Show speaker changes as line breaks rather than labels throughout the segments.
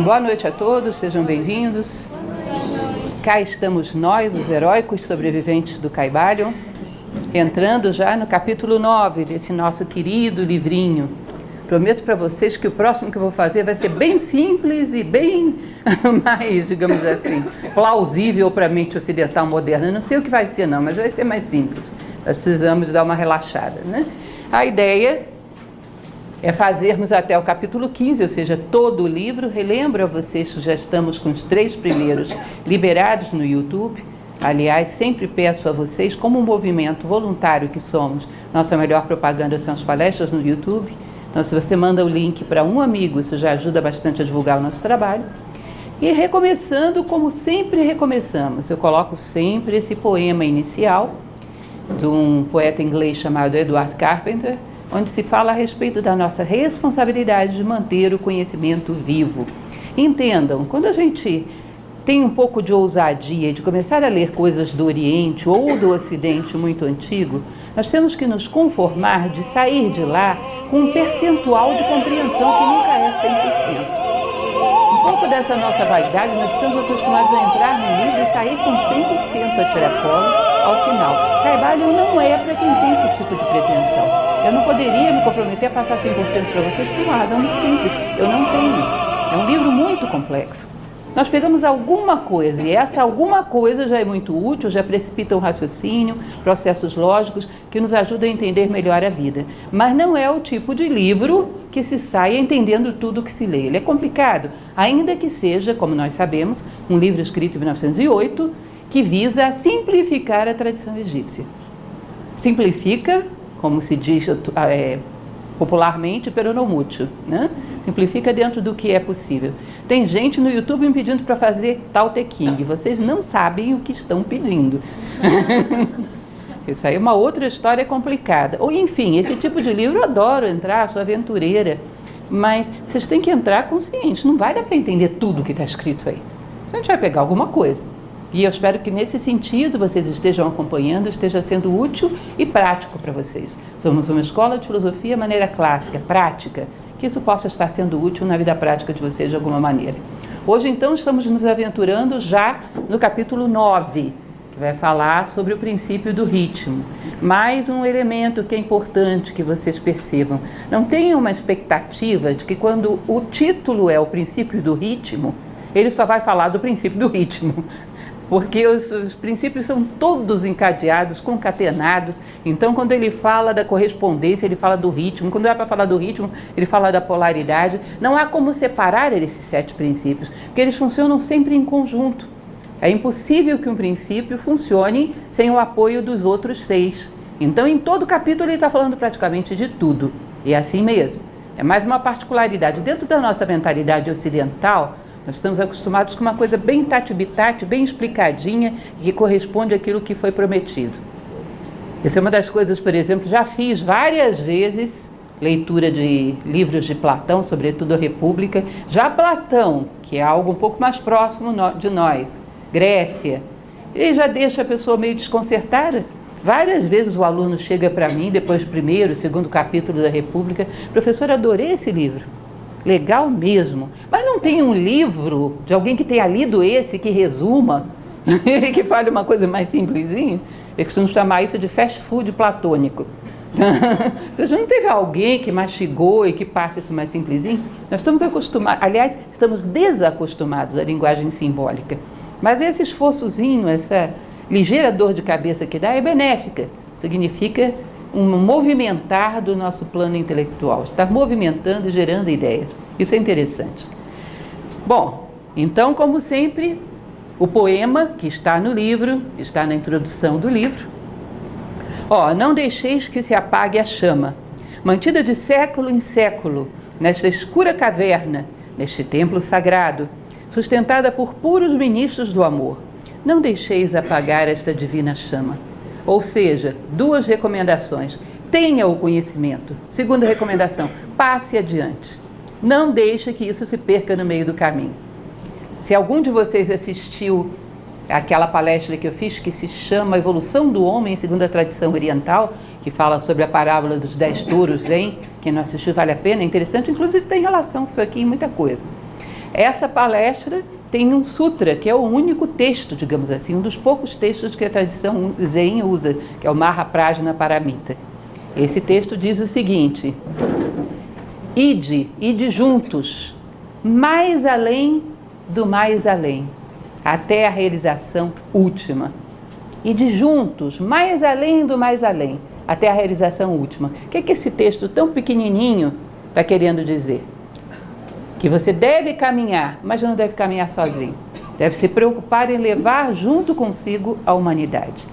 Boa noite a todos, sejam bem-vindos. Cá estamos nós, os heróicos sobreviventes do Caibalion, entrando já no capítulo 9 desse nosso querido livrinho. Prometo para vocês que o próximo que eu vou fazer vai ser bem simples e bem mais, digamos assim, plausível para a mente ocidental moderna. Não sei o que vai ser não, mas vai ser mais simples. Nós precisamos dar uma relaxada, né? A ideia é fazermos até o capítulo 15, ou seja, todo o livro. Relembro a vocês que já estamos com os 3 primeiros liberados no YouTube. Aliás, sempre peço a vocês, como um movimento voluntário que somos, nossa melhor propaganda são as palestras no YouTube. Então, se você manda o link para um amigo, isso já ajuda bastante a divulgar o nosso trabalho. E recomeçando, como sempre recomeçamos, eu coloco sempre esse poema inicial de um poeta inglês chamado Edward Carpenter, onde se fala a respeito da nossa responsabilidade de manter o conhecimento vivo. Entendam, quando a gente tem um pouco de ousadia de começar a ler coisas do Oriente ou do Ocidente muito antigo, nós temos que nos conformar de sair de lá com um percentual de compreensão que nunca é 100%. Um pouco dessa nossa vaidade, nós estamos acostumados a entrar no livro e sair com 100% a tiracolo ao final. Caibalion não é para quem tem esse tipo de pretensão. Eu não poderia me comprometer a passar 100% para vocês por uma razão muito simples. Eu não tenho. É um livro muito complexo. Nós pegamos alguma coisa, e essa alguma coisa já é muito útil, já precipita um raciocínio, processos lógicos que nos ajudam a entender melhor a vida. Mas não é o tipo de livro que se saia entendendo tudo que se lê. Ele é complicado, ainda que seja, como nós sabemos, um livro escrito em 1908, que visa simplificar a tradição egípcia. Simplifica, como se diz popularmente, pero não mútil, né? Simplifica dentro do que é possível. Tem gente no YouTube me pedindo para fazer Tao Te Ching. Vocês não sabem o que estão pedindo. Isso aí é uma outra história complicada. Ou enfim, esse tipo de livro eu adoro entrar, sou aventureira, mas vocês têm que entrar conscientes. Não vai dar para entender tudo que está escrito aí. A gente vai pegar alguma coisa. E eu espero que nesse sentido vocês estejam acompanhando, esteja sendo útil e prático para vocês. Somos uma escola de filosofia de maneira clássica, prática, que isso possa estar sendo útil na vida prática de vocês de alguma maneira. Hoje, então, estamos nos aventurando já no capítulo 9, que vai falar sobre o princípio do ritmo. Mais um elemento que é importante que vocês percebam. Não tenham uma expectativa de que quando o título é o princípio do ritmo, ele só vai falar do princípio do ritmo. Porque os princípios são todos encadeados, concatenados. Então, quando ele fala da correspondência, ele fala do ritmo. Quando é para falar do ritmo, ele fala da polaridade. Não há como separar esses 7 princípios, porque eles funcionam sempre em conjunto. É impossível que um princípio funcione sem o apoio dos outros 6. Então, em todo capítulo, ele está falando praticamente de tudo. E é assim mesmo. É mais uma particularidade. Dentro da nossa mentalidade ocidental, nós estamos acostumados com uma coisa bem tati-bitate, bem explicadinha, que corresponde àquilo que foi prometido. Essa é uma das coisas, por exemplo, já fiz várias vezes leitura de livros de Platão, sobretudo a República. Já Platão, que é algo um pouco mais próximo de nós, Grécia, ele já deixa a pessoa meio desconcertada. Várias vezes o aluno chega para mim, depois do 1º, 2º capítulo da República, professor, adorei esse livro. Legal mesmo, mas não tem um livro de alguém que tenha lido esse, que resuma, que fale uma coisa mais simplesinha? Eu costumo chamar isso de fast food platônico. Você já não teve alguém que mastigou e que passa isso mais simplesinho? Nós estamos acostumados, aliás, estamos desacostumados à linguagem simbólica. Mas esse esforçozinho, essa ligeira dor de cabeça que dá é benéfica. Significa um movimentar do nosso plano intelectual, estar movimentando e gerando ideias. Isso é interessante. Bom, então, como sempre, o poema que está no livro, está na introdução do livro. Não deixeis que se apague a chama, mantida de século em século, nesta escura caverna, neste templo sagrado, sustentada por puros ministros do amor. Não deixeis apagar esta divina chama. Ou seja, 2 recomendações. Tenha o conhecimento. Segunda recomendação, passe adiante. Não deixe que isso se perca no meio do caminho. Se algum de vocês assistiu àquela palestra que eu fiz, que se chama Evolução do Homem segundo a Tradição Oriental, que fala sobre a parábola dos 10 touros, hein? Quem não assistiu vale a pena, é interessante, inclusive tem relação com isso aqui em muita coisa. Essa palestra tem um sutra, que é o único texto, digamos assim, um dos poucos textos que a tradição Zen usa, que é o Mahaprajna Paramita. Esse texto diz o seguinte: ide juntos, mais além do mais além, até a realização última. Ide juntos, mais além do mais além, até a realização última. O que esse texto tão pequenininho está querendo dizer? Que você deve caminhar, mas não deve caminhar sozinho. Deve se preocupar em levar junto consigo a humanidade.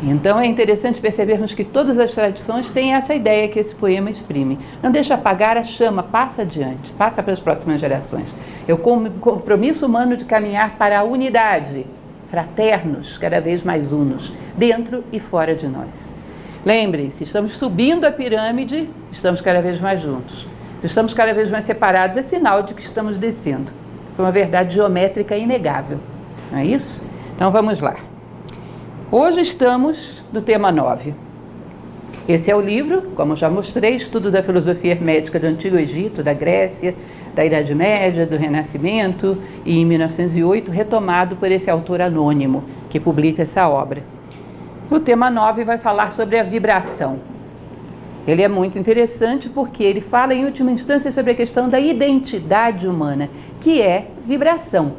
Então é interessante percebermos que todas as tradições têm essa ideia que esse poema exprime. Não deixa apagar a chama, passa adiante, passa para as próximas gerações. É o compromisso humano de caminhar para a unidade, fraternos, cada vez mais unos, dentro e fora de nós. Lembre-se, estamos subindo a pirâmide, estamos cada vez mais juntos. Se estamos cada vez mais separados, é sinal de que estamos descendo. Isso é uma verdade geométrica inegável, não é isso? Então vamos lá. Hoje estamos no tema 9. Esse é o livro, como já mostrei, Estudo da Filosofia Hermética do Antigo Egito, da Grécia, da Idade Média, do Renascimento, e em 1908, retomado por esse autor anônimo que publica essa obra. O tema 9 vai falar sobre a vibração. Ele é muito interessante porque ele fala, em última instância, sobre a questão da identidade humana, que é vibração.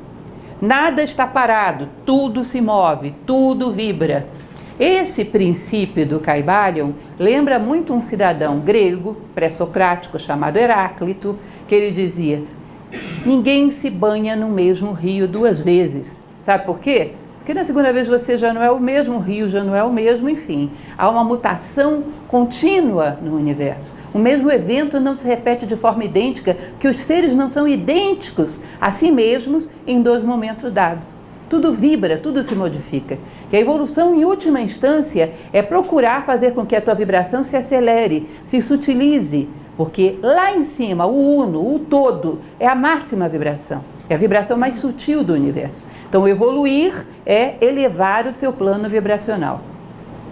Nada está parado, tudo se move, tudo vibra. Esse princípio do Kybalion lembra muito um cidadão grego, pré-socrático, chamado Heráclito, que ele dizia: ninguém se banha no mesmo rio duas vezes. Sabe por quê? Porque na segunda vez você já não é o mesmo, o rio já não é o mesmo, enfim. Há uma mutação contínua no universo. O mesmo evento não se repete de forma idêntica, porque os seres não são idênticos a si mesmos em dois momentos dados. Tudo vibra, tudo se modifica. E a evolução, em última instância, é procurar fazer com que a tua vibração se acelere, se sutilize, porque lá em cima, o uno, o todo, é a máxima vibração. É a vibração mais sutil do universo. Então, evoluir é elevar o seu plano vibracional.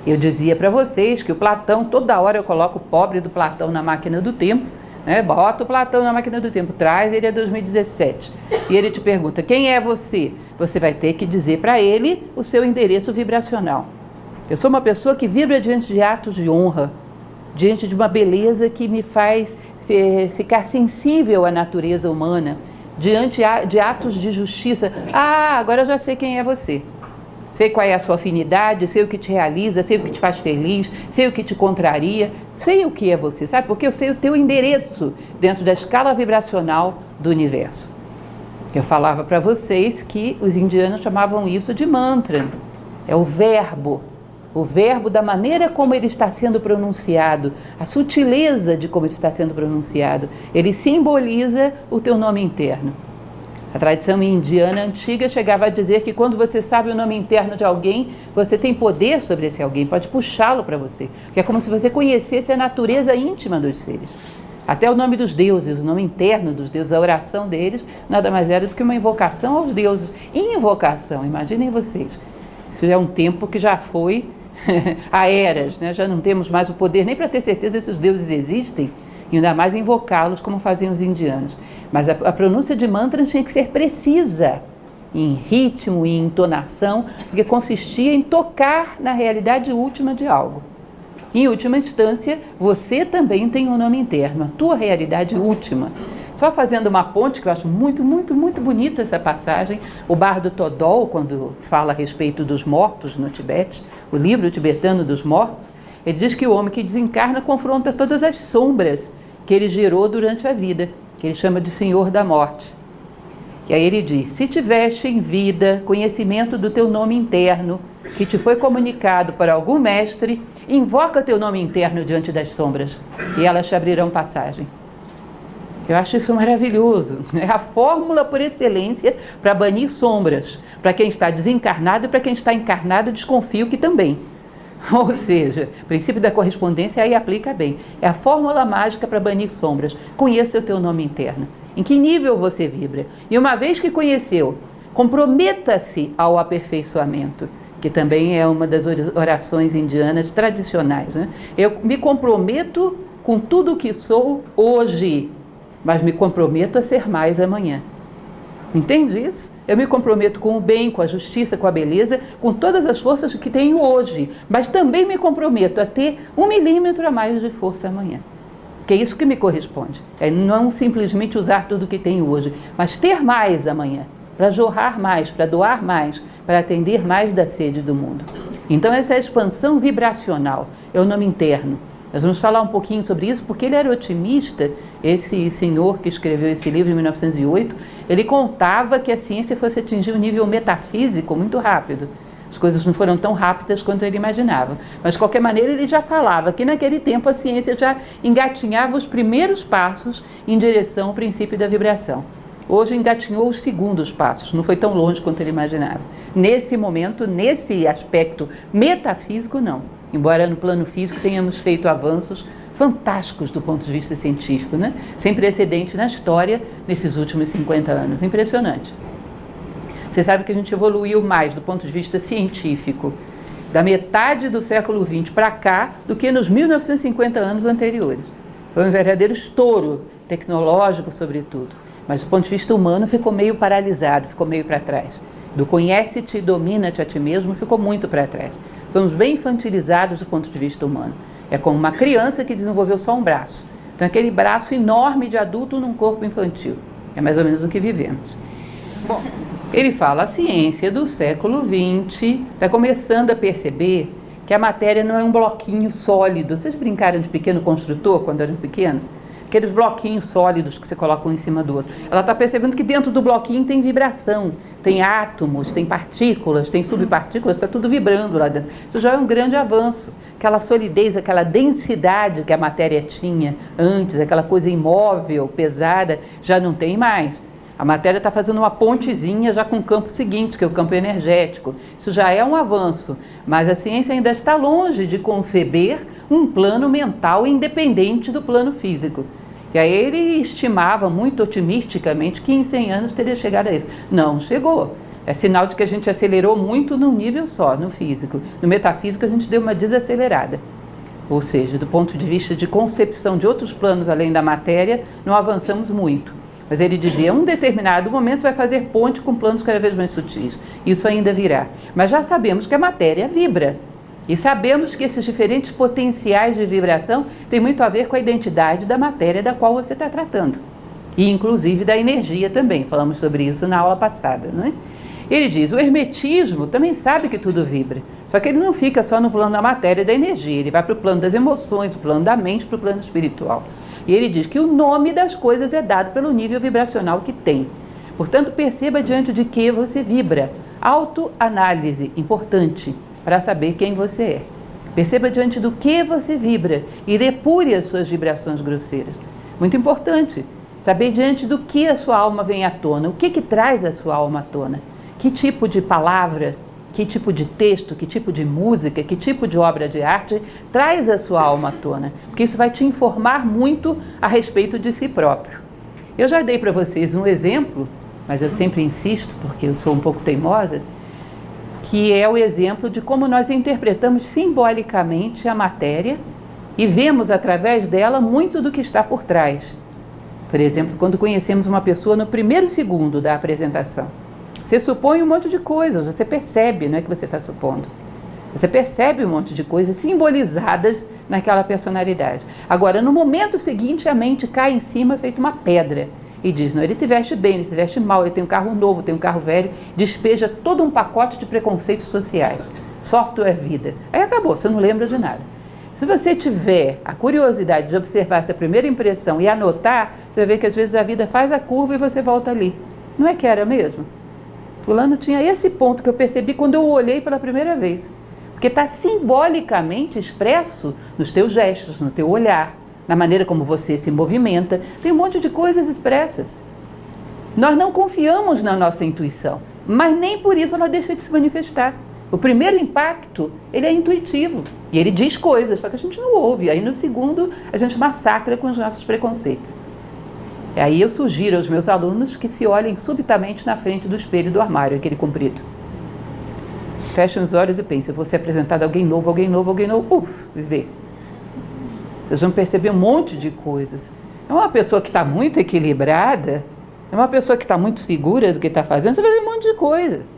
Eu dizia para vocês que o Platão, toda hora eu coloco o pobre do Platão na máquina do tempo, né? Bota o Platão na máquina do tempo, traz ele a 2017. E ele te pergunta: quem é você? Você vai ter que dizer para ele o seu endereço vibracional. Eu sou uma pessoa que vibra diante de atos de honra, diante de uma beleza que me faz ficar sensível à natureza humana, diante de atos de justiça. Ah, agora eu já sei quem é você. Sei qual é a sua afinidade, sei o que te realiza, sei o que te faz feliz, sei o que te contraria, sei o que é você, sabe? Porque eu sei o teu endereço dentro da escala vibracional do universo. Eu falava para vocês que os indianos chamavam isso de mantra. É o verbo da maneira como ele está sendo pronunciado, a sutileza de como ele está sendo pronunciado. Ele simboliza o teu nome interno. A tradição indiana antiga chegava a dizer que quando você sabe o nome interno de alguém, você tem poder sobre esse alguém, pode puxá-lo para você. Que é como se você conhecesse a natureza íntima dos seres. Até o nome dos deuses, o nome interno dos deuses, a oração deles, nada mais era do que uma invocação aos deuses. Invocação, imaginem vocês. Isso é um tempo que já foi há eras, né? Já não temos mais o poder nem para ter certeza se os deuses existem, e ainda mais invocá-los como faziam os indianos. Mas a pronúncia de mantras tinha que ser precisa, em ritmo e entonação, porque consistia em tocar na realidade última de algo. Em última instância, você também tem um nome interno, a tua realidade última. Só fazendo uma ponte, que eu acho muito, muito, muito bonita essa passagem, o Bardo Todol, quando fala a respeito dos mortos no Tibete, o livro tibetano dos mortos, ele diz que o homem que desencarna confronta todas as sombras que ele gerou durante a vida, que ele chama de Senhor da Morte. E aí ele diz: se tiveste em vida conhecimento do teu nome interno, que te foi comunicado por algum mestre, invoca teu nome interno diante das sombras, e elas te abrirão passagem. Eu acho isso maravilhoso. É a fórmula por excelência para banir sombras. Para quem está desencarnado e para quem está encarnado, desconfio que também. Ou seja, o princípio da correspondência aí aplica bem. É a fórmula mágica para banir sombras. Conheça o teu nome interno. Em que nível você vibra? E uma vez que conheceu, comprometa-se ao aperfeiçoamento, que também é uma das orações indianas tradicionais, né? Eu me comprometo com tudo o que sou hoje, mas me comprometo a ser mais amanhã. Entende isso? Eu me comprometo com o bem, com a justiça, com a beleza, com todas as forças que tenho hoje, mas também me comprometo a ter 1 milímetro a mais de força amanhã. Que é isso que me corresponde. É não simplesmente usar tudo que tenho hoje, mas ter mais amanhã, para jorrar mais, para doar mais, para atender mais da sede do mundo. Então essa é a expansão vibracional, é o nome interno. Nós vamos falar um pouquinho sobre isso, porque ele era otimista, esse senhor que escreveu esse livro em 1908, ele contava que a ciência fosse atingir um nível metafísico muito rápido. As coisas não foram tão rápidas quanto ele imaginava. Mas, de qualquer maneira, ele já falava que naquele tempo a ciência já engatinhava os primeiros passos em direção ao princípio da vibração. Hoje engatinhou os segundos passos, não foi tão longe quanto ele imaginava. Nesse momento, nesse aspecto metafísico, não. Embora no plano físico tenhamos feito avanços fantásticos do ponto de vista científico, né? Sem precedente na história nesses últimos 50 anos. Impressionante. Você sabe que a gente evoluiu mais do ponto de vista científico da metade do século XX para cá do que nos 1950 anos anteriores. Foi um verdadeiro estouro tecnológico, sobretudo. Mas do ponto de vista humano ficou meio paralisado, ficou meio para trás. Do conhece-te e domina-te a ti mesmo ficou muito para trás. Somos bem infantilizados do ponto de vista humano. É como uma criança que desenvolveu só um braço. Então aquele braço enorme de adulto num corpo infantil. É mais ou menos o que vivemos. Bom, ele fala, a ciência do século XX está começando a perceber que a matéria não é um bloquinho sólido. Vocês brincaram de pequeno construtor quando eram pequenos? Aqueles bloquinhos sólidos que você coloca um em cima do outro. Ela está percebendo que dentro do bloquinho tem vibração, tem átomos, tem partículas, tem subpartículas, está tudo vibrando lá dentro. Isso já é um grande avanço. Aquela solidez, aquela densidade que a matéria tinha antes, aquela coisa imóvel, pesada, já não tem mais. A matéria está fazendo uma pontezinha já com o campo seguinte, que é o campo energético. Isso já é um avanço, mas a ciência ainda está longe de conceber um plano mental independente do plano físico. E aí ele estimava muito otimisticamente que em 100 anos teria chegado a isso. Não chegou. É sinal de que a gente acelerou muito num nível só, no físico. No metafísico a gente deu uma desacelerada. Ou seja, do ponto de vista de concepção de outros planos além da matéria, não avançamos muito. Mas ele dizia, um determinado momento vai fazer ponte com planos cada vez mais sutis. Isso ainda virá. Mas já sabemos que a matéria vibra. E sabemos que esses diferentes potenciais de vibração têm muito a ver com a identidade da matéria da qual você está tratando. E inclusive da energia também. Falamos sobre isso na aula passada, não é? Ele diz, o hermetismo também sabe que tudo vibra. Só que ele não fica só no plano da matéria e da energia. Ele vai para o plano das emoções, para o plano da mente, para o plano espiritual. E ele diz que o nome das coisas é dado pelo nível vibracional que tem. Portanto, perceba diante de que você vibra. Autoanálise, importante, para saber quem você é. Perceba diante do que você vibra e depure as suas vibrações grosseiras. Muito importante, saber diante do que a sua alma vem à tona. O que traz a sua alma à tona? Que tipo de palavra, que tipo de texto, que tipo de música, que tipo de obra de arte traz a sua alma à tona, porque isso vai te informar muito a respeito de si próprio. Eu já dei para vocês um exemplo, mas eu sempre insisto, porque eu sou um pouco teimosa, que é o exemplo de como nós interpretamos simbolicamente a matéria e vemos através dela muito do que está por trás. Por exemplo, quando conhecemos uma pessoa no primeiro segundo da apresentação, você supõe um monte de coisas, você percebe, não é que você está supondo. Você percebe um monte de coisas simbolizadas naquela personalidade. Agora, no momento seguinte, a mente cai em cima feito uma pedra e diz, não, ele se veste bem, ele se veste mal, ele tem um carro novo, tem um carro velho, despeja todo um pacote de preconceitos sociais. Software vida. Aí acabou, você não lembra de nada. Se você tiver a curiosidade de observar essa primeira impressão e anotar, você vai ver que às vezes a vida faz a curva e você volta ali. Não é que era mesmo? Fulano tinha esse ponto que eu percebi quando eu olhei pela primeira vez. Porque está simbolicamente expresso nos teus gestos, no teu olhar, na maneira como você se movimenta. Tem um monte de coisas expressas. Nós não confiamos na nossa intuição, mas nem por isso ela deixa de se manifestar. O primeiro impacto, ele é intuitivo. E ele diz coisas, só que a gente não ouve. Aí no segundo, a gente massacra com os nossos preconceitos. E aí eu sugiro aos meus alunos que se olhem subitamente na frente do espelho do armário, aquele comprido. Fechem os olhos e pensem, eu vou ser apresentado a alguém novo, vê. Vocês vão perceber um monte de coisas. É uma pessoa que está muito equilibrada, É uma pessoa que está muito segura do que está fazendo, você vai ver um monte de coisas.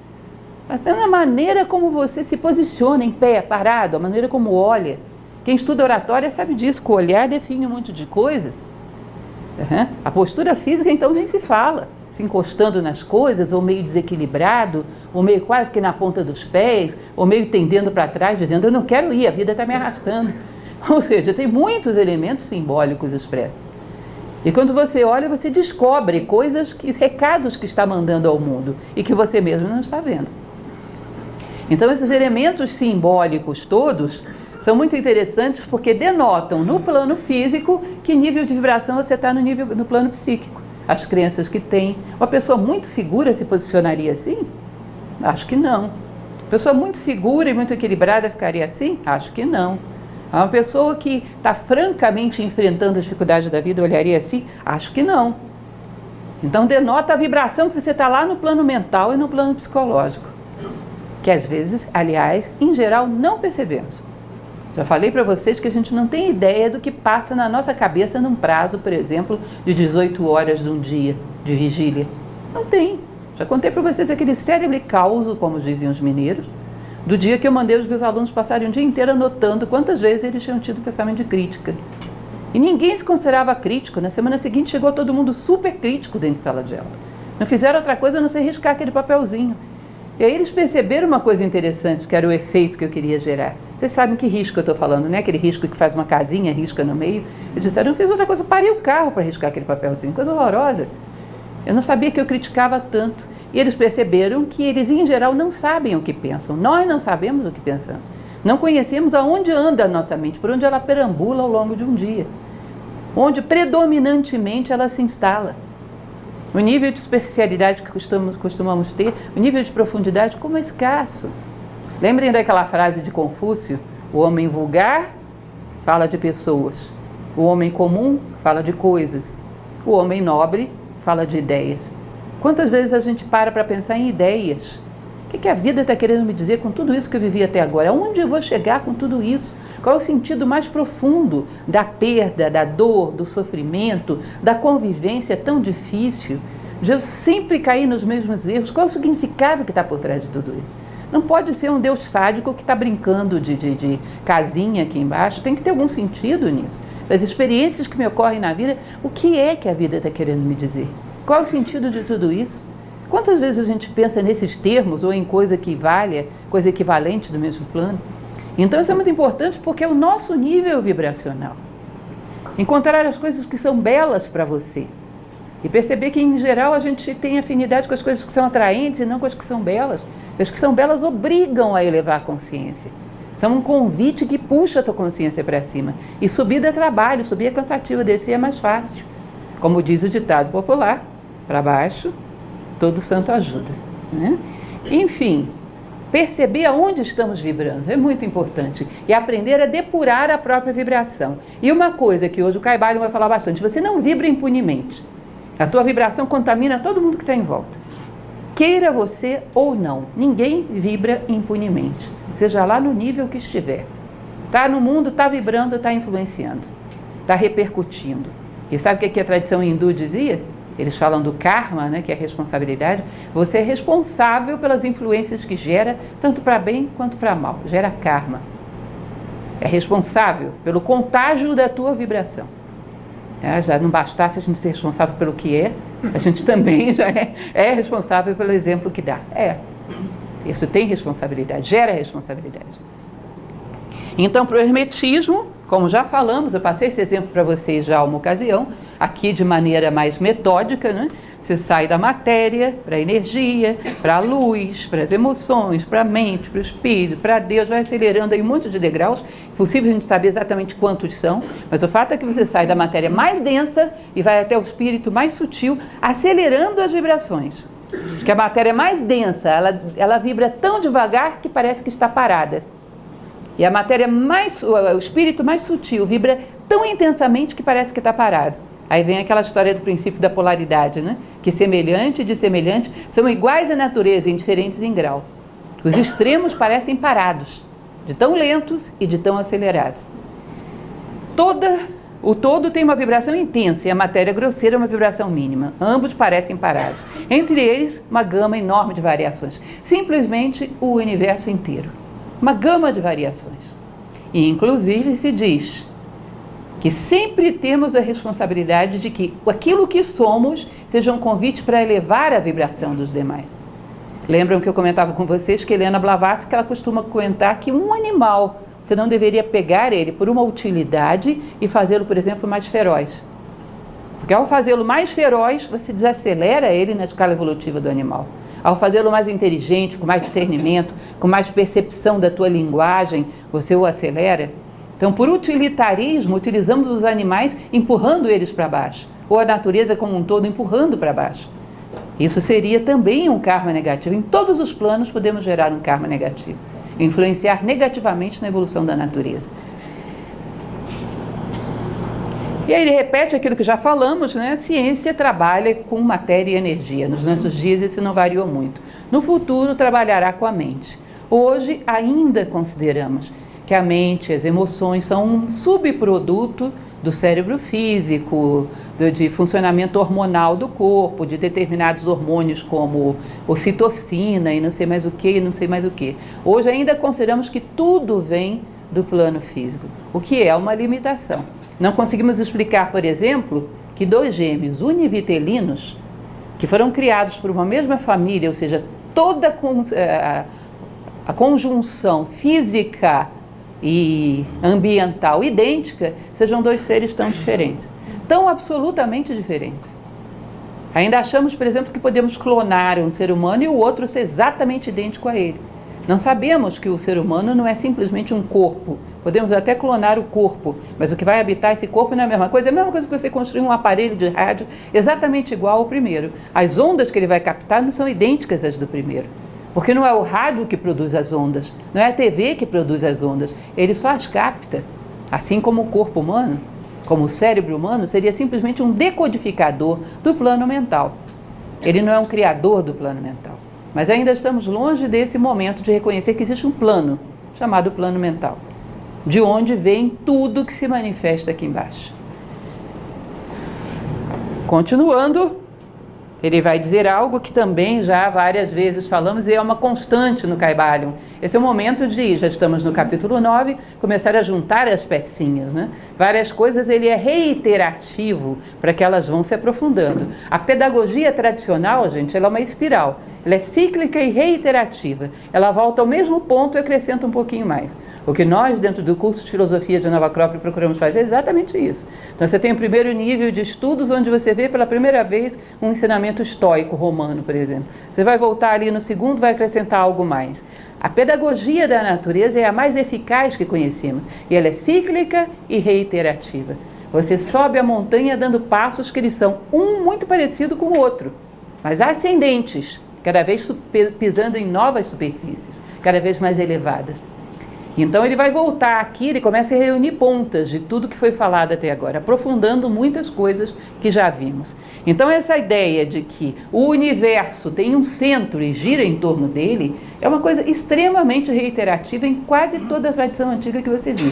Até na maneira como você se posiciona em pé, parado, a maneira como olha. Quem estuda oratória sabe disso, que o olhar define um monte de coisas. A postura física, então, nem se fala. Se encostando nas coisas, ou meio desequilibrado, ou meio quase que na ponta dos pés, ou meio tendendo para trás, dizendo, eu não quero ir, a vida está me arrastando. Ou seja, tem muitos elementos simbólicos expressos. E quando você olha, você descobre coisas, recados que está mandando ao mundo e que você mesmo não está vendo. Então, esses elementos simbólicos todos são muito interessantes porque denotam no plano físico que nível de vibração você está no plano psíquico. As crenças que tem. Uma pessoa muito segura se posicionaria assim? Acho que não. Uma pessoa muito segura e muito equilibrada ficaria assim? Acho que não. Uma pessoa que está francamente enfrentando as dificuldades da vida olharia assim? Acho que não. Então denota a vibração que você está lá no plano mental e no plano psicológico. Que às vezes, aliás, em geral, não percebemos. Já falei para vocês que a gente não tem ideia do que passa na nossa cabeça num prazo, por exemplo, de 18 horas de um dia de vigília. Não tem. Já contei para vocês aquele cérebro causo, como diziam os mineiros, do dia que eu mandei os meus alunos passarem um dia inteiro anotando quantas vezes eles tinham tido pensamento de crítica. E ninguém se considerava crítico. Na semana seguinte chegou todo mundo super crítico dentro de sala de aula. Não fizeram outra coisa a não ser riscar aquele papelzinho. E aí eles perceberam uma coisa interessante, que era o efeito que eu queria gerar. Vocês sabem que risco eu estou falando, né? Aquele risco que faz uma casinha, risca no meio. Eles disseram, eu não fiz outra coisa, eu parei o carro para riscar aquele papelzinho, coisa horrorosa. Eu não sabia que eu criticava tanto. E eles perceberam que eles, em geral, não sabem o que pensam. Nós não sabemos o que pensamos. Não conhecemos aonde anda a nossa mente, por onde ela perambula ao longo de um dia. Onde predominantemente ela se instala. O nível de superficialidade que costumamos ter, o nível de profundidade, como é escasso. Lembrem daquela frase de Confúcio, o homem vulgar fala de pessoas, o homem comum fala de coisas, o homem nobre fala de ideias. Quantas vezes a gente para pensar em ideias? O que a vida está querendo me dizer com tudo isso que eu vivi até agora? Aonde eu vou chegar com tudo isso? Qual é o sentido mais profundo da perda, da dor, do sofrimento, da convivência tão difícil, de eu sempre cair nos mesmos erros? Qual é o significado que está por trás de tudo isso? Não pode ser um Deus sádico que está brincando de casinha aqui embaixo. Tem que ter algum sentido nisso. Das experiências que me ocorrem na vida, o que é que a vida está querendo me dizer? Qual é o sentido de tudo isso? Quantas vezes a gente pensa nesses termos ou em coisa que valha, coisa equivalente do mesmo plano? Então isso é muito importante porque é o nosso nível vibracional. Encontrar as coisas que são belas para você. E perceber que, em geral, a gente tem afinidade com as coisas que são atraentes e não com as que são belas. As que são belas obrigam a elevar a consciência. São um convite que puxa a tua consciência para cima. E subir dá trabalho, subir é cansativo, descer é mais fácil. Como diz o ditado popular, para baixo, todo santo ajuda. Né? Enfim, perceber aonde estamos vibrando é muito importante. E aprender a depurar a própria vibração. E uma coisa que hoje o Kaibalho vai falar bastante, você não vibra impunemente. A tua vibração contamina todo mundo que está em volta. Queira você ou não, ninguém vibra impunemente. Seja lá no nível que estiver. Está no mundo, está vibrando, está influenciando. Está repercutindo. E sabe o que a tradição hindu dizia? Eles falam do karma, né, que é a responsabilidade. Você é responsável pelas influências que gera, tanto para bem quanto para mal. Gera karma. É responsável pelo contágio da tua vibração. Já não bastasse a gente ser responsável pelo que é, a gente também já é responsável pelo exemplo que dá. Isso tem responsabilidade, gera responsabilidade. Então, para o hermetismo, como já falamos, eu passei esse exemplo para vocês já uma ocasião, aqui de maneira mais metódica, né? Você sai da matéria para a energia, para a luz, para as emoções, para a mente, para o espírito, para Deus, vai acelerando aí um monte de degraus. É possível a gente saber exatamente quantos são, mas o fato é que você sai da matéria mais densa e vai até o espírito mais sutil, acelerando as vibrações. Porque a matéria mais densa, ela vibra tão devagar que parece que está parada. E a matéria o espírito mais sutil vibra tão intensamente que parece que está parado. Aí vem aquela história do princípio da polaridade, né? Que semelhante e dissemelhante são iguais à natureza, indiferentes em grau. Os extremos parecem parados, de tão lentos e de tão acelerados. Toda O todo tem uma vibração intensa e a matéria grosseira é uma vibração mínima. Ambos parecem parados. Entre eles, uma gama enorme de variações. Simplesmente o universo inteiro. Uma gama de variações. E, inclusive, se diz que sempre temos a responsabilidade de que aquilo que somos seja um convite para elevar a vibração dos demais. Lembram que eu comentava com vocês que Helena Blavatsky, ela costuma comentar que um animal, você não deveria pegar ele por uma utilidade e fazê-lo, por exemplo, mais feroz. Porque ao fazê-lo mais feroz, você desacelera ele na escala evolutiva do animal. Ao fazê-lo mais inteligente, com mais discernimento, com mais percepção da tua linguagem, você o acelera. Então, por utilitarismo, utilizamos os animais empurrando eles para baixo, ou a natureza como um todo empurrando para baixo. Isso seria também um karma negativo. Em todos os planos podemos gerar um karma negativo, influenciar negativamente na evolução da natureza. E aí ele repete aquilo que já falamos, né? A ciência trabalha com matéria e energia. Nos nossos dias isso não variou muito. No futuro trabalhará com a mente. Hoje ainda consideramos que a mente, as emoções são um subproduto do cérebro físico, de funcionamento hormonal do corpo, de determinados hormônios como ocitocina e não sei mais o que, e não sei mais o que. Hoje ainda consideramos que tudo vem do plano físico, o que é uma limitação. Não conseguimos explicar, por exemplo, que dois gêmeos univitelinos, que foram criados por uma mesma família, ou seja, toda a conjunção física e ambiental idêntica, sejam dois seres tão diferentes, tão absolutamente diferentes. Ainda achamos, por exemplo, que podemos clonar um ser humano e o outro ser exatamente idêntico a ele. Não sabemos que o ser humano não é simplesmente um corpo. Podemos até clonar o corpo, mas o que vai habitar esse corpo não é a mesma coisa. É a mesma coisa que você construir um aparelho de rádio exatamente igual ao primeiro. As ondas que ele vai captar não são idênticas às do primeiro. Porque não é o rádio que produz as ondas, não é a TV que produz as ondas, ele só as capta. Assim como o corpo humano, como o cérebro humano, seria simplesmente um decodificador do plano mental. Ele não é um criador do plano mental. Mas ainda estamos longe desse momento de reconhecer que existe um plano, chamado plano mental, de onde vem tudo que se manifesta aqui embaixo. Continuando, ele vai dizer algo que também já várias vezes falamos e é uma constante no Kybalion. Esse é o momento de, já estamos no capítulo 9, começar a juntar as pecinhas, né? Várias coisas ele é reiterativo para que elas vão se aprofundando. A pedagogia tradicional, gente, ela é uma espiral. Ela é cíclica e reiterativa. Ela volta ao mesmo ponto e acrescenta um pouquinho mais. O que nós, dentro do curso de filosofia de Nova Acrópole, procuramos fazer é exatamente isso. Então, você tem o primeiro nível de estudos, onde você vê pela primeira vez um ensinamento estoico romano, por exemplo. Você vai voltar ali no segundo, vai acrescentar algo mais. A pedagogia da natureza é a mais eficaz que conhecemos. E ela é cíclica e reiterativa. Você sobe a montanha dando passos que eles são um muito parecido com o outro, mas ascendentes, cada vez pisando em novas superfícies, cada vez mais elevadas. Então ele vai voltar aqui, ele começa a reunir pontas de tudo que foi falado até agora, aprofundando muitas coisas que já vimos. Então essa ideia de que o universo tem um centro e gira em torno dele, é uma coisa extremamente reiterativa em quase toda a tradição antiga que você viu.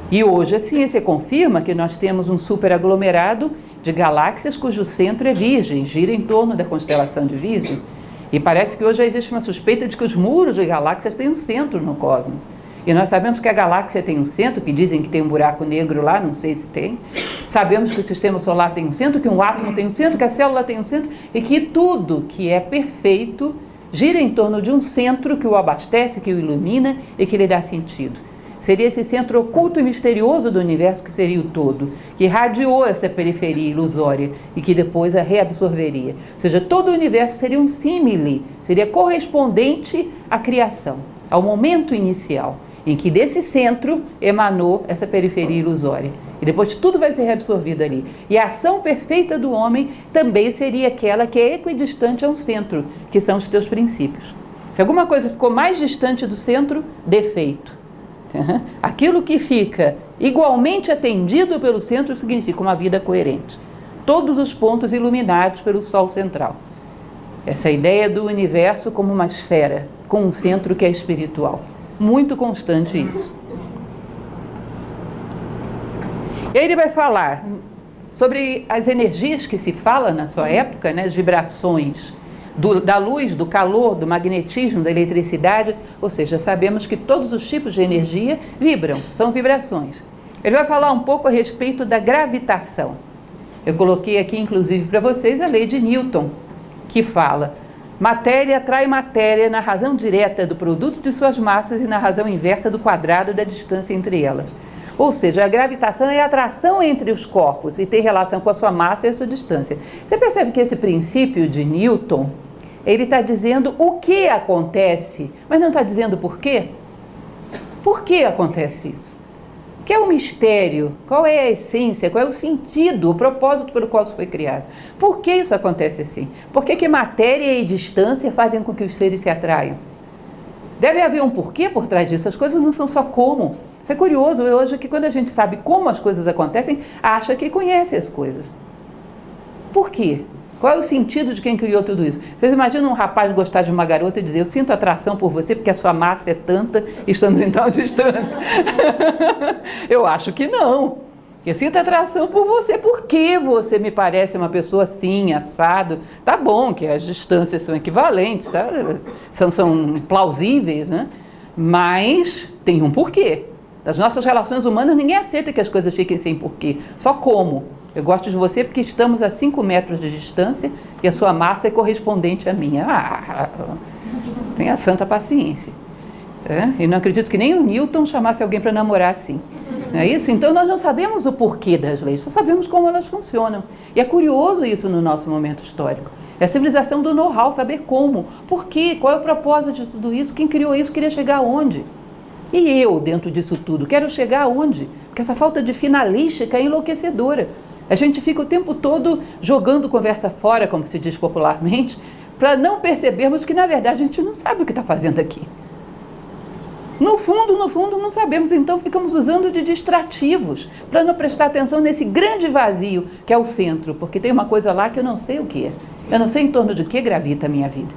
E hoje a ciência confirma que nós temos um superaglomerado de galáxias cujo centro é Virgem, gira em torno da constelação de Virgem. E parece que hoje já existe uma suspeita de que os muros de galáxias têm um centro no cosmos. E nós sabemos que a galáxia tem um centro, que dizem que tem um buraco negro lá, não sei se tem. Sabemos que o sistema solar tem um centro, que um átomo tem um centro, que a célula tem um centro, e que tudo que é perfeito gira em torno de um centro que o abastece, que o ilumina e que lhe dá sentido. Seria esse centro oculto e misterioso do universo que seria o todo, que irradiou essa periferia ilusória e que depois a reabsorveria. Ou seja, todo o universo seria um símile, seria correspondente à criação, ao momento inicial, em que desse centro emanou essa periferia ilusória. E depois tudo vai ser reabsorvido ali. E a ação perfeita do homem também seria aquela que é equidistante a um centro, que são os teus princípios. Se alguma coisa ficou mais distante do centro, defeito. Aquilo que fica igualmente atendido pelo centro significa uma vida coerente. Todos os pontos iluminados pelo Sol central. Essa ideia do universo como uma esfera, com um centro que é espiritual. Muito constante isso. E aí ele vai falar sobre as energias que se fala na sua época, né, as vibrações da luz, do calor, do magnetismo, da eletricidade, ou seja, sabemos que todos os tipos de energia vibram, são vibrações. Ele vai falar um pouco a respeito da gravitação. Eu coloquei aqui, inclusive, para vocês a lei de Newton, que fala: matéria atrai matéria na razão direta do produto de suas massas e na razão inversa do quadrado da distância entre elas. Ou seja, a gravitação é a atração entre os corpos e tem relação com a sua massa e a sua distância. Você percebe que esse princípio de Newton, ele está dizendo o que acontece, mas não está dizendo por quê? Por que acontece isso? O que é o mistério? Qual é a essência? Qual é o sentido, o propósito pelo qual isso foi criado? Por que isso acontece assim? Por que matéria e distância fazem com que os seres se atraiam? Deve haver um porquê por trás disso. As coisas não são só como. Isso é curioso hoje, que quando a gente sabe como as coisas acontecem, acha que conhece as coisas. Por quê? Qual é o sentido de quem criou tudo isso? Vocês imaginam um rapaz gostar de uma garota e dizer: eu sinto atração por você porque a sua massa é tanta, estamos então distantes? Eu acho que não. Eu sinto atração por você porque você me parece uma pessoa assim, assado. Tá bom que as distâncias são equivalentes, tá? São plausíveis, né? Mas tem um porquê. Das nossas relações humanas, ninguém aceita que as coisas fiquem sem porquê. Só como. Eu gosto de você porque estamos a 5 metros de distância e a sua massa é correspondente à minha. Tenha santa paciência. E não acredito que nem o Newton chamasse alguém para namorar assim. Não é isso? Então nós não sabemos o porquê das leis, só sabemos como elas funcionam. E é curioso isso no nosso momento histórico. É a civilização do know-how, saber como, por quê, qual é o propósito de tudo isso, quem criou isso, queria chegar aonde? E eu, dentro disso tudo, quero chegar aonde? Porque essa falta de finalística é enlouquecedora. A gente fica o tempo todo jogando conversa fora, como se diz popularmente, para não percebermos que, na verdade, a gente não sabe o que está fazendo aqui. No fundo, não sabemos, então ficamos usando de distrativos para não prestar atenção nesse grande vazio que é o centro, porque tem uma coisa lá que eu não sei o que é. Eu não sei em torno de que gravita a minha vida.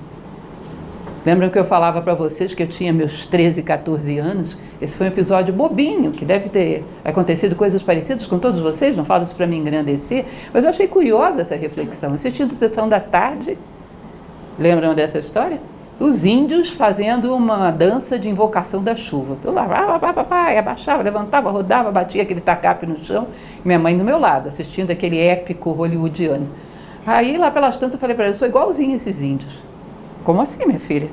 Lembram que eu falava para vocês que eu tinha meus 13, 14 anos? Esse foi um episódio bobinho, que deve ter acontecido coisas parecidas com todos vocês, não falo isso para me engrandecer, mas eu achei curiosa essa reflexão. Assistindo Sessão da Tarde, lembram dessa história? Os índios fazendo uma dança de invocação da chuva. Eu lá, abaixava, levantava, rodava, batia aquele tacape no chão, e minha mãe do meu lado, assistindo aquele épico hollywoodiano. Aí lá pelas tantas eu falei para ela: eu sou igualzinho a esses índios. Como assim, minha filha?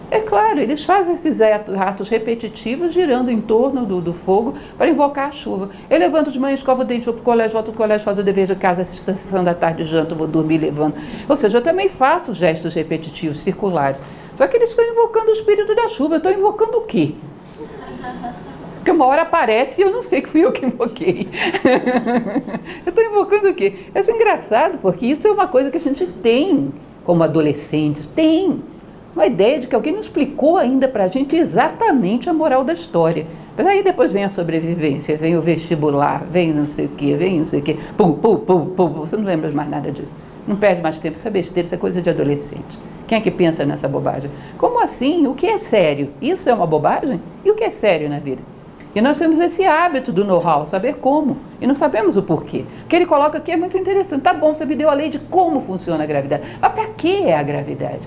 É claro, eles fazem esses atos repetitivos girando em torno do fogo para invocar a chuva. Eu levanto de manhã, escovo o dente, vou para o colégio, volto do colégio, faço o dever de casa, assisto a Sessão da Tarde, janto, vou dormir levando. Ou seja, eu também faço gestos repetitivos, circulares. Só que eles estão invocando o espírito da chuva. Eu estou invocando o quê? Porque uma hora aparece e eu não sei que fui eu que invoquei. Eu estou invocando o quê? Eu acho engraçado, porque isso é uma coisa que a gente tem como adolescentes, tem uma ideia de que alguém não explicou ainda para a gente exatamente a moral da história. Mas aí depois vem a sobrevivência, vem o vestibular, vem não sei o quê, vem não sei o quê, você não lembra mais nada disso. Não perde mais tempo, isso é besteira, isso é coisa de adolescente. Quem é que pensa nessa bobagem? Como assim? O que é sério? Isso é uma bobagem? E o que é sério na vida? E nós temos esse hábito do know-how, saber como, e não sabemos o porquê. O que ele coloca aqui é muito interessante. Tá bom, você me deu a lei de como funciona a gravidade. Mas para que é a gravidade?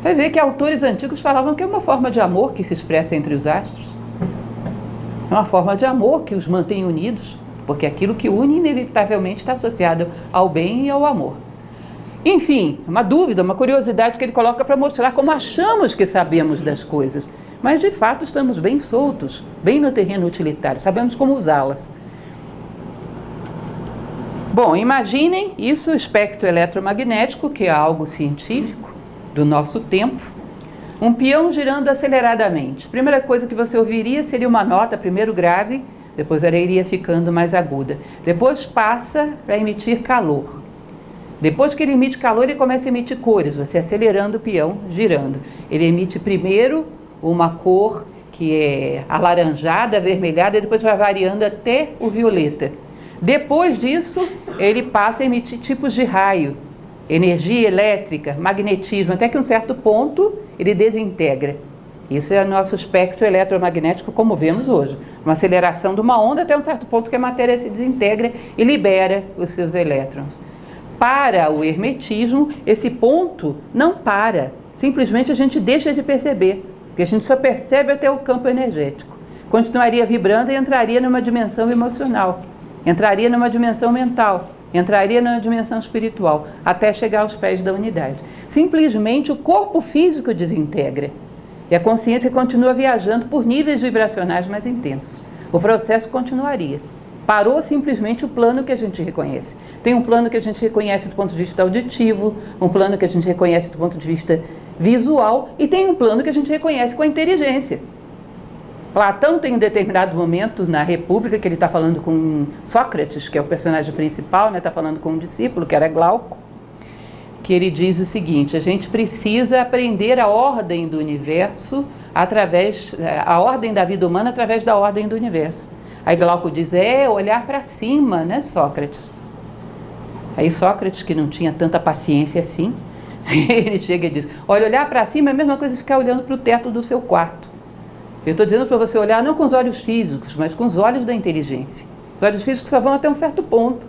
Vai ver que autores antigos falavam que é uma forma de amor que se expressa entre os astros. É uma forma de amor que os mantém unidos, porque aquilo que une inevitavelmente está associado ao bem e ao amor. Enfim, uma dúvida, uma curiosidade que ele coloca para mostrar como achamos que sabemos das coisas. Mas, de fato, estamos bem soltos, bem no terreno utilitário, sabemos como usá-las. Bom, imaginem isso, o espectro eletromagnético, que é algo científico do nosso tempo. Um peão girando aceleradamente. Primeira coisa que você ouviria seria uma nota, primeiro grave, depois ela iria ficando mais aguda. Depois passa para emitir calor. Depois que ele emite calor, ele começa a emitir cores, você acelerando o peão, girando. Ele emite primeiro uma cor que é alaranjada, avermelhada, e depois vai variando até o violeta. Depois disso, ele passa a emitir tipos de raio, energia elétrica, magnetismo, até que um certo ponto ele desintegra. Isso é o nosso espectro eletromagnético como vemos hoje. Uma aceleração de uma onda até um certo ponto que a matéria se desintegra e libera os seus elétrons. Para o hermetismo, esse ponto não para. Simplesmente a gente deixa de perceber, porque a gente só percebe até o campo energético. Continuaria vibrando e entraria numa dimensão emocional, entraria numa dimensão mental, entraria numa dimensão espiritual, até chegar aos pés da unidade. Simplesmente o corpo físico desintegra e a consciência continua viajando por níveis vibracionais mais intensos. O processo continuaria. Parou simplesmente o plano que a gente reconhece. Tem um plano que a gente reconhece do ponto de vista auditivo, um plano que a gente reconhece do ponto de vista visual e tem um plano que a gente reconhece com a inteligência. Platão tem um determinado momento na República que ele está falando com Sócrates, que é o personagem principal, está falando com um discípulo, que era Glauco, que ele diz o seguinte: a gente precisa aprender a ordem do universo a ordem da vida humana através da ordem do universo. Aí Glauco diz, olhar para cima, né, Sócrates? Aí Sócrates, que não tinha tanta paciência assim, ele chega e diz, olha, olhar para cima é a mesma coisa que ficar olhando para o teto do seu quarto. Eu estou dizendo para você olhar não com os olhos físicos, mas com os olhos da inteligência. Os olhos físicos só vão até um certo ponto.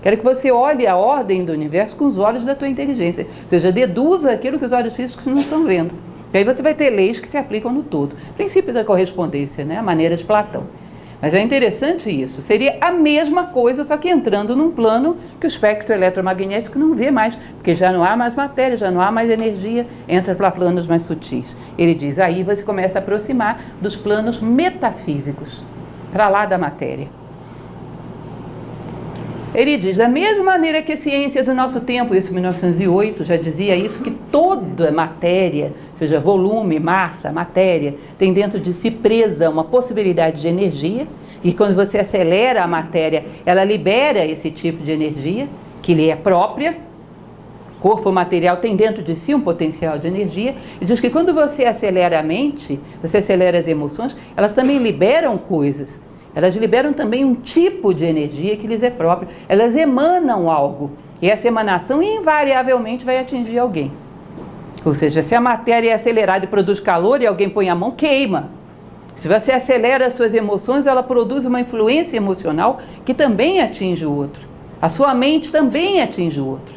Quero que você olhe a ordem do universo com os olhos da tua inteligência. Ou seja, deduza aquilo que os olhos físicos não estão vendo. E aí você vai ter leis que se aplicam no todo. Princípio da correspondência, né? A maneira de Platão. Mas é interessante isso. Seria a mesma coisa, só que entrando num plano que o espectro eletromagnético não vê mais, porque já não há mais matéria, já não há mais energia, entra para planos mais sutis. Ele diz, aí você começa a aproximar dos planos metafísicos, para lá da matéria. Ele diz, da mesma maneira que a ciência do nosso tempo, isso em 1908, já dizia isso, que toda matéria, seja volume, massa, matéria, tem dentro de si presa uma possibilidade de energia, e quando você acelera a matéria, ela libera esse tipo de energia, que lhe é própria. O corpo material tem dentro de si um potencial de energia, e diz que quando você acelera a mente, você acelera as emoções, elas também liberam coisas. Elas liberam também um tipo de energia que lhes é próprio. Elas emanam algo. E essa emanação invariavelmente vai atingir alguém. Ou seja, se a matéria é acelerada e produz calor e alguém põe a mão, queima. Se você acelera as suas emoções, ela produz uma influência emocional que também atinge o outro. A sua mente também atinge o outro.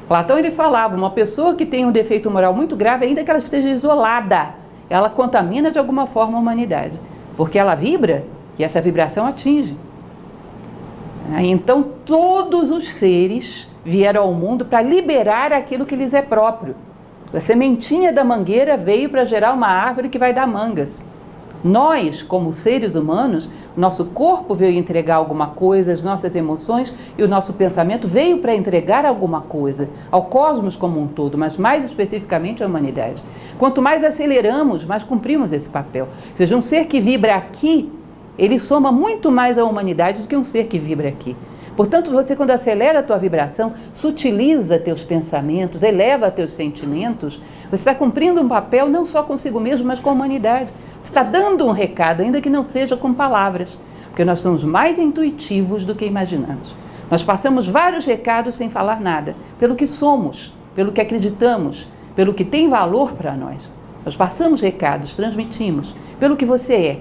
Platão ele falava, uma pessoa que tem um defeito moral muito grave, ainda que ela esteja isolada, ela contamina de alguma forma a humanidade. Porque ela vibra. E essa vibração atinge. Então, todos os seres vieram ao mundo para liberar aquilo que lhes é próprio. A sementinha da mangueira veio para gerar uma árvore que vai dar mangas. Nós, como seres humanos, nosso corpo veio entregar alguma coisa, as nossas emoções e o nosso pensamento veio para entregar alguma coisa ao cosmos como um todo, mas mais especificamente à humanidade. Quanto mais aceleramos, mais cumprimos esse papel. Ou seja, um ser que vibra aqui, ele soma muito mais à humanidade do que um ser que vibra aqui. Portanto, você quando acelera a tua vibração, sutiliza teus pensamentos, eleva teus sentimentos, você está cumprindo um papel não só consigo mesmo, mas com a humanidade. Você está dando um recado, ainda que não seja com palavras, porque nós somos mais intuitivos do que imaginamos. Nós passamos vários recados sem falar nada, pelo que somos, pelo que acreditamos, pelo que tem valor para nós. Nós passamos recados, transmitimos, pelo que você é.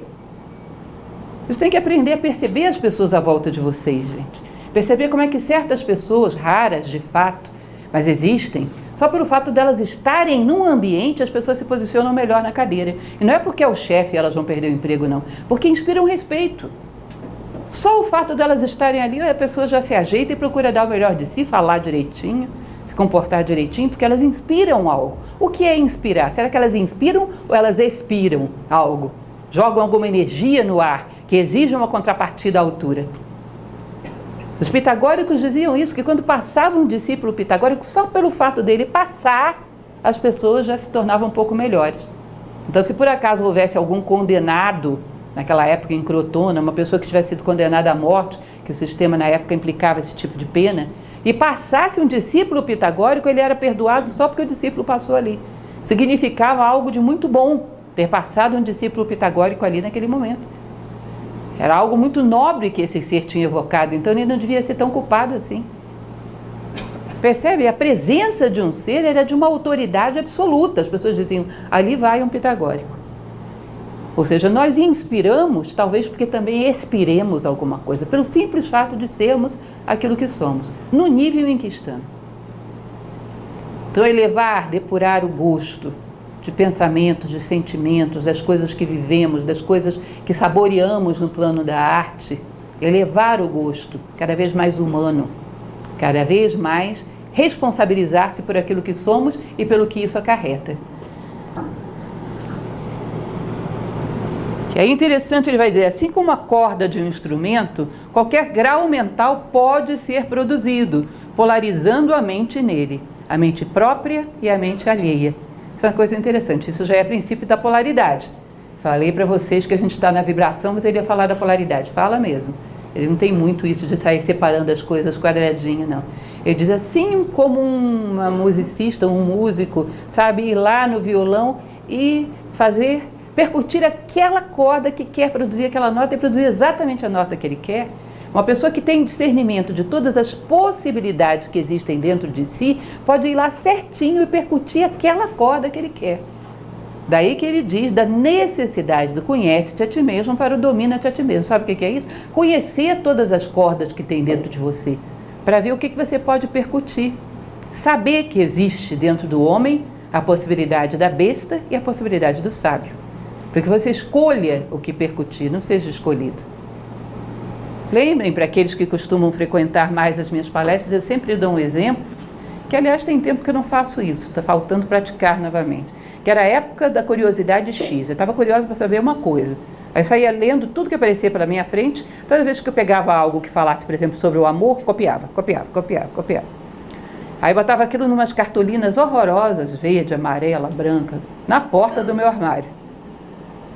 Vocês têm que aprender a perceber as pessoas à volta de vocês, gente. Perceber como é que certas pessoas, raras de fato, mas existem, só pelo fato delas estarem num ambiente, as pessoas se posicionam melhor na cadeira. E não é porque é o chefe e elas vão perder o emprego, não. Porque inspiram respeito. Só o fato delas estarem ali, a pessoa já se ajeita e procura dar o melhor de si, falar direitinho, se comportar direitinho, porque elas inspiram algo. O que é inspirar? Será que elas inspiram ou elas expiram algo? Jogam alguma energia no ar que exige uma contrapartida à altura. Os pitagóricos diziam isso, que quando passava um discípulo pitagórico, só pelo fato dele passar, as pessoas já se tornavam um pouco melhores. Então, se por acaso houvesse algum condenado, naquela época em Crotona, uma pessoa que tivesse sido condenada à morte, que o sistema na época implicava esse tipo de pena, e passasse um discípulo pitagórico, ele era perdoado só porque o discípulo passou ali. Significava algo de muito bom ter passado um discípulo pitagórico ali naquele momento. Era algo muito nobre que esse ser tinha evocado, então ele não devia ser tão culpado assim. Percebe? A presença de um ser era de uma autoridade absoluta. As pessoas diziam, ali vai um pitagórico. Ou seja, nós inspiramos, talvez porque também expiremos alguma coisa, pelo simples fato de sermos aquilo que somos, no nível em que estamos. Então, elevar, depurar o gosto de pensamentos, de sentimentos, das coisas que vivemos, das coisas que saboreamos no plano da arte, elevar o gosto, cada vez mais humano, cada vez mais responsabilizar-se por aquilo que somos e pelo que isso acarreta. E aí interessante, ele vai dizer, assim como a corda de um instrumento, qualquer grau mental pode ser produzido, polarizando a mente nele, a mente própria e a mente alheia. Isso é uma coisa interessante, isso já é princípio da polaridade. Falei para vocês que a gente está na vibração, mas ele ia falar da polaridade, fala mesmo. Ele não tem muito isso de sair separando as coisas quadradinho, não. Ele diz assim como uma musicista, um músico, sabe, ir lá no violão e percutir aquela corda que quer produzir aquela nota e produzir exatamente a nota que ele quer. Uma pessoa que tem discernimento de todas as possibilidades que existem dentro de si, pode ir lá certinho e percutir aquela corda que ele quer. Daí que ele diz da necessidade do conhece-te a ti mesmo para o domina-te a ti mesmo. Sabe o que é isso? Conhecer todas as cordas que tem dentro de você, para ver o que você pode percutir. Saber que existe dentro do homem a possibilidade da besta e a possibilidade do sábio. Para que você escolha o que percutir, não seja escolhido. Lembrem, para aqueles que costumam frequentar mais as minhas palestras, eu sempre dou um exemplo, que aliás tem tempo que eu não faço isso, está faltando praticar novamente, que era a época da curiosidade X. Eu estava curiosa para saber uma coisa. Aí saía lendo tudo que aparecia pela minha frente, toda vez que eu pegava algo que falasse, por exemplo, sobre o amor, copiava. Aí botava aquilo numas cartolinas horrorosas, verde, amarela, branca, na porta do meu armário.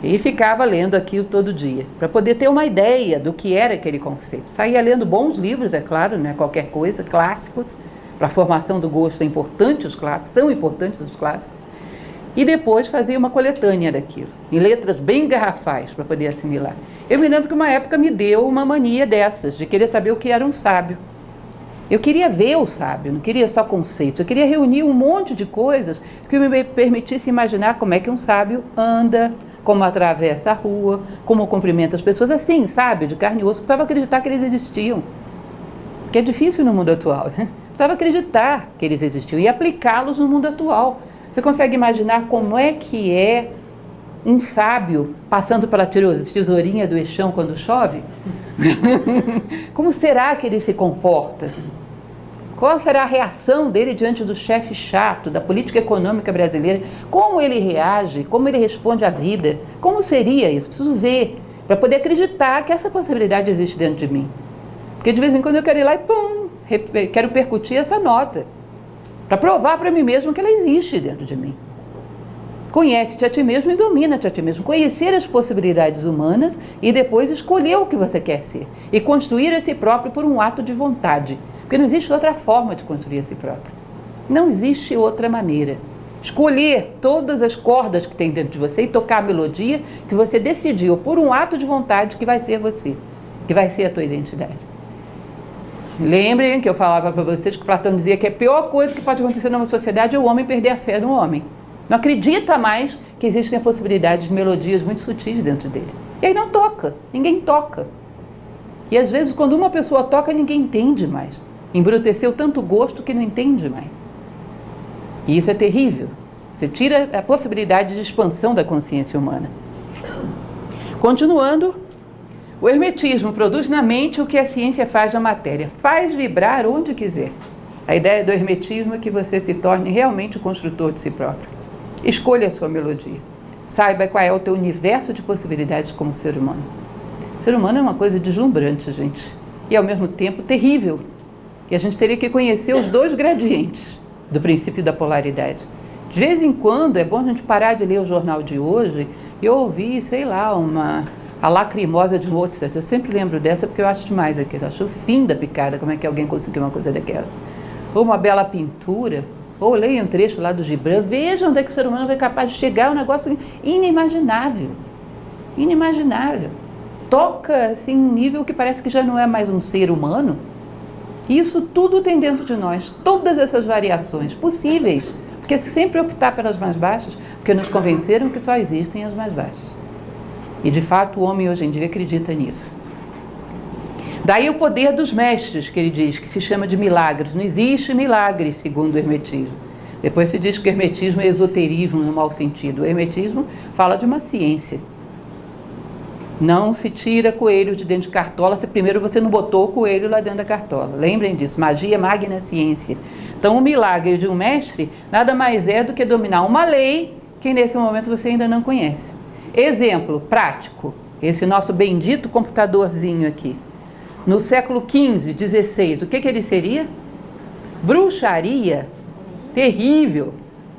E ficava lendo aquilo todo dia, para poder ter uma ideia do que era aquele conceito. Saía lendo bons livros, é claro, não é qualquer coisa, clássicos, para a formação do gosto é importante os clássicos, são importantes os clássicos. E depois fazia uma coletânea daquilo, em letras bem garrafais, para poder assimilar. Eu me lembro que uma época me deu uma mania dessas, de querer saber o que era um sábio. Eu queria ver o sábio, não queria só conceitos, eu queria reunir um monte de coisas que me permitisse imaginar como é que um sábio anda, como atravessa a rua, como cumprimenta as pessoas, assim, sabe, de carne e osso. Precisava acreditar que eles existiam, que é difícil no mundo atual, né? Precisava acreditar que eles existiam e aplicá-los no mundo atual. Você consegue imaginar como é que é um sábio passando pela tesourinha do Eixão quando chove? Como será que ele se comporta? Qual será a reação dele diante do chefe chato, da política econômica brasileira? Como ele reage? Como ele responde à vida? Como seria isso? Preciso ver, para poder acreditar que essa possibilidade existe dentro de mim. Porque de vez em quando eu quero ir lá e pum, quero percutir essa nota, para provar para mim mesmo que ela existe dentro de mim. Conhece-te a ti mesmo e domina-te a ti mesmo. Conhecer as possibilidades humanas e depois escolher o que você quer ser. E construir a si próprio por um ato de vontade. Porque não existe outra forma de construir a si próprio. Não existe outra maneira. Escolher todas as cordas que tem dentro de você e tocar a melodia que você decidiu por um ato de vontade que vai ser você, que vai ser a tua identidade. Lembrem que eu falava para vocês que Platão dizia que a pior coisa que pode acontecer numa sociedade é o homem perder a fé no homem. Não acredita mais que existem possibilidades de melodias muito sutis dentro dele. E aí não toca, ninguém toca. E às vezes quando uma pessoa toca, ninguém entende mais. Embruteceu tanto gosto que não entende mais. E isso é terrível. Você tira a possibilidade de expansão da consciência humana. Continuando, o hermetismo produz na mente o que a ciência faz na matéria. Faz vibrar onde quiser. A ideia do hermetismo é que você se torne realmente o construtor de si próprio. Escolha a sua melodia. Saiba qual é o teu universo de possibilidades como ser humano. O ser humano é uma coisa deslumbrante, gente. E ao mesmo tempo terrível. E a gente teria que conhecer os dois gradientes do princípio da polaridade. De vez em quando é bom a gente parar de ler o jornal de hoje e ouvir, sei lá, a Lacrimosa de Mozart. Eu sempre lembro dessa porque eu acho demais aquilo. Eu acho o fim da picada, como é que alguém conseguiu uma coisa daquelas. Ou uma bela pintura, ou leia um trecho lá do Gibran. Veja onde é que o ser humano vai capaz de chegar, um negócio inimaginável. Inimaginável. Toca assim um nível que parece que já não é mais um ser humano. E isso tudo tem dentro de nós, todas essas variações possíveis, porque se sempre optar pelas mais baixas, porque nos convenceram que só existem as mais baixas. E de fato o homem hoje em dia acredita nisso. Daí o poder dos mestres, que ele diz, que se chama de milagres. Não existe milagre, segundo o hermetismo. Depois se diz que o hermetismo é esoterismo no mau sentido. O hermetismo fala de uma ciência. Não se tira coelho de dentro de cartola se primeiro você não botou o coelho lá dentro da cartola. Lembrem disso, magia é magna ciência. Então o milagre de um mestre nada mais é do que dominar uma lei que nesse momento você ainda não conhece. Exemplo prático, esse nosso bendito computadorzinho aqui. No século XV, XVI, o que ele seria? Bruxaria terrível,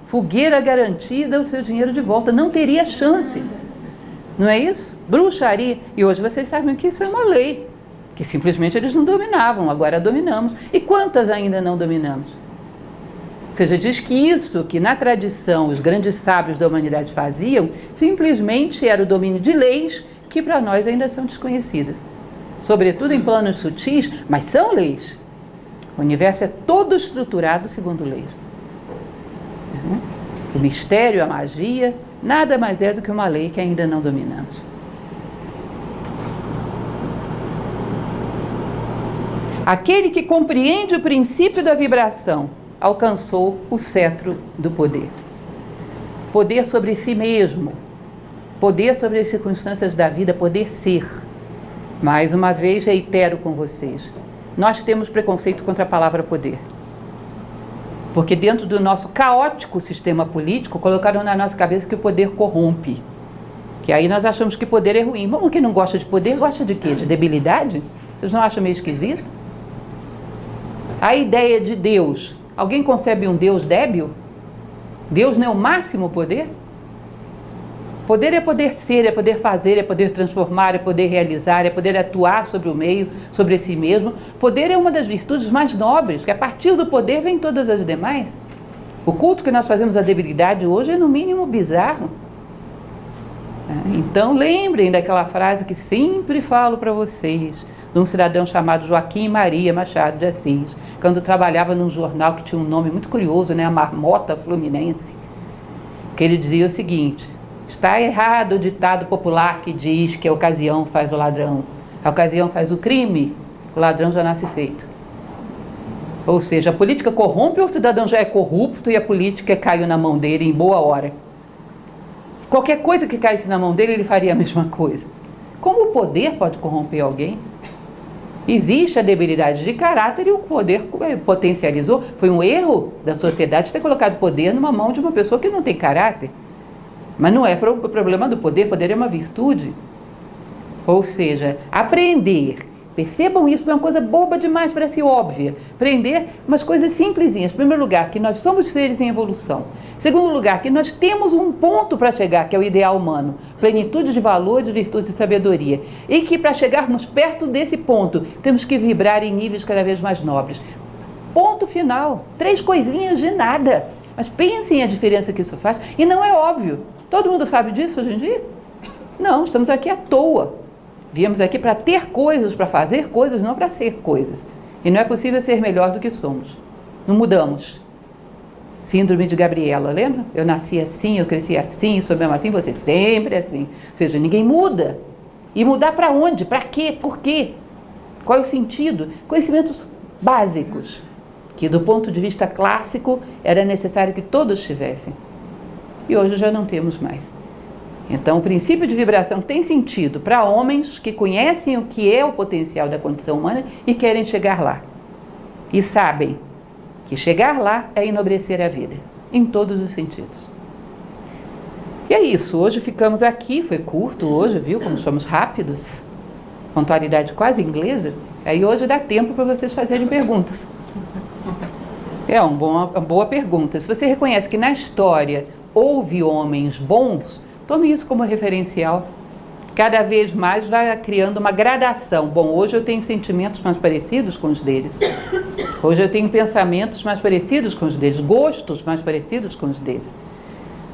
fogueira garantida, o seu dinheiro de volta, não teria chance. Não é isso? Bruxaria. E hoje vocês sabem que isso é uma lei, que simplesmente eles não dominavam, agora dominamos. E quantas ainda não dominamos? Ou seja, diz que isso que na tradição os grandes sábios da humanidade faziam, simplesmente era o domínio de leis que para nós ainda são desconhecidas. Sobretudo em planos sutis, mas são leis. O universo é todo estruturado segundo leis. O mistério, a magia, nada mais é do que uma lei que ainda não dominamos. Aquele que compreende o princípio da vibração alcançou o cetro do poder. Poder sobre si mesmo, poder sobre as circunstâncias da vida, poder ser. Mais uma vez, reitero com vocês, nós temos preconceito contra a palavra poder. Porque dentro do nosso caótico sistema político, colocaram na nossa cabeça que o poder corrompe. Que aí nós achamos que poder é ruim. Bom, quem não gosta de poder, gosta de quê? De debilidade? Vocês não acham meio esquisito? A ideia de Deus. Alguém concebe um Deus débil? Deus não é o máximo poder? Poder é poder ser, é poder fazer, é poder transformar, é poder realizar, é poder atuar sobre o meio, sobre si mesmo. Poder é uma das virtudes mais nobres, que a partir do poder vem todas as demais. O culto que nós fazemos à debilidade hoje é no mínimo bizarro. Então lembrem daquela frase que sempre falo para vocês, de um cidadão chamado Joaquim Maria Machado de Assis, quando trabalhava num jornal que tinha um nome muito curioso, né? A Marmota Fluminense, que ele dizia o seguinte: está errado o ditado popular que diz que a ocasião faz o ladrão. A ocasião faz o crime, o ladrão já nasce feito. Ou seja, a política corrompe ou o cidadão já é corrupto e a política caiu na mão dele em boa hora. Qualquer coisa que caísse na mão dele, ele faria a mesma coisa. Como o poder pode corromper alguém? Existe a debilidade de caráter e o poder potencializou. Foi um erro da sociedade ter colocado poder numa mão de uma pessoa que não tem caráter. Mas não é o problema do poder, poder é uma virtude. Ou seja, aprender, percebam isso, porque é uma coisa boba demais, parece óbvia. Aprender umas coisas simplesinhas. Em primeiro lugar, que nós somos seres em evolução. Em segundo lugar, que nós temos um ponto para chegar, que é o ideal humano. Plenitude de valores, virtude e sabedoria. E que para chegarmos perto desse ponto, temos que vibrar em níveis cada vez mais nobres. Ponto final. 3 coisinhas de nada. Mas pensem a diferença que isso faz. E não é óbvio. Todo mundo sabe disso hoje em dia? Não, estamos aqui à toa. Viemos aqui para ter coisas, para fazer coisas, não para ser coisas. E não é possível ser melhor do que somos. Não mudamos. Síndrome de Gabriela, lembra? Eu nasci assim, eu cresci assim, sou mesmo assim, você sempre é assim. Ou seja, ninguém muda. E mudar para onde? Para quê? Por quê? Qual é o sentido? Conhecimentos básicos, que do ponto de vista clássico era necessário que todos tivessem. E hoje já não temos mais. Então, o princípio de vibração tem sentido para homens que conhecem o que é o potencial da condição humana e querem chegar lá. E sabem que chegar lá é enobrecer a vida, em todos os sentidos. E é isso, hoje ficamos aqui, foi curto hoje, viu como somos rápidos, pontualidade quase inglesa, aí hoje dá tempo para vocês fazerem perguntas. É uma boa pergunta. Se você reconhece que na história houve homens bons, tome isso como referencial. Cada vez mais vai criando uma gradação. Bom, hoje eu tenho sentimentos mais parecidos com os deles. Hoje eu tenho pensamentos mais parecidos com os deles, gostos mais parecidos com os deles.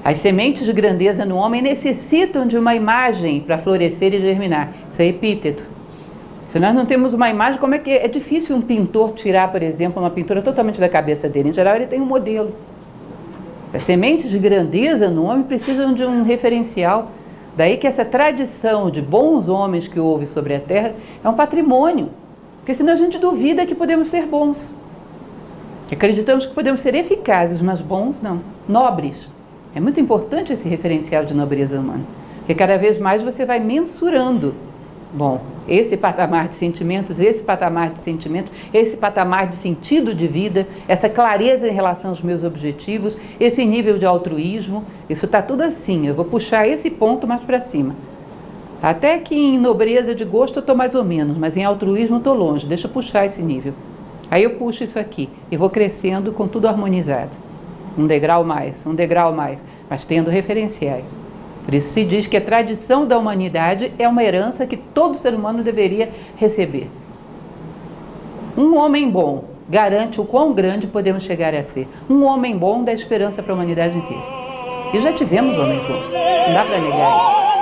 As sementes de grandeza no homem necessitam de uma imagem para florescer e germinar. Isso é epíteto. Se nós não temos uma imagem, como é que é difícil um pintor tirar, por exemplo, uma pintura totalmente da cabeça dele? Em geral, ele tem um modelo. As sementes de grandeza no homem precisam de um referencial. Daí que essa tradição de bons homens que houve sobre a terra é um patrimônio, porque senão a gente duvida que podemos ser bons. Acreditamos que podemos ser eficazes, mas bons não. Nobres. É muito importante esse referencial de nobreza humana, porque cada vez mais você vai mensurando. Bom, esse patamar de sentimentos, esse patamar de sentido de vida, essa clareza em relação aos meus objetivos, esse nível de altruísmo, isso está tudo assim. Eu vou puxar esse ponto mais para cima. Até que em nobreza de gosto eu estou mais ou menos, mas em altruísmo eu estou longe. Deixa eu puxar esse nível. Aí eu puxo isso aqui e vou crescendo com tudo harmonizado. Um degrau mais, mas tendo referenciais. Por isso se diz que a tradição da humanidade é uma herança que todo ser humano deveria receber. Um homem bom garante o quão grande podemos chegar a ser. Um homem bom dá esperança para a humanidade inteira. E já tivemos homens bons, não dá para negar isso.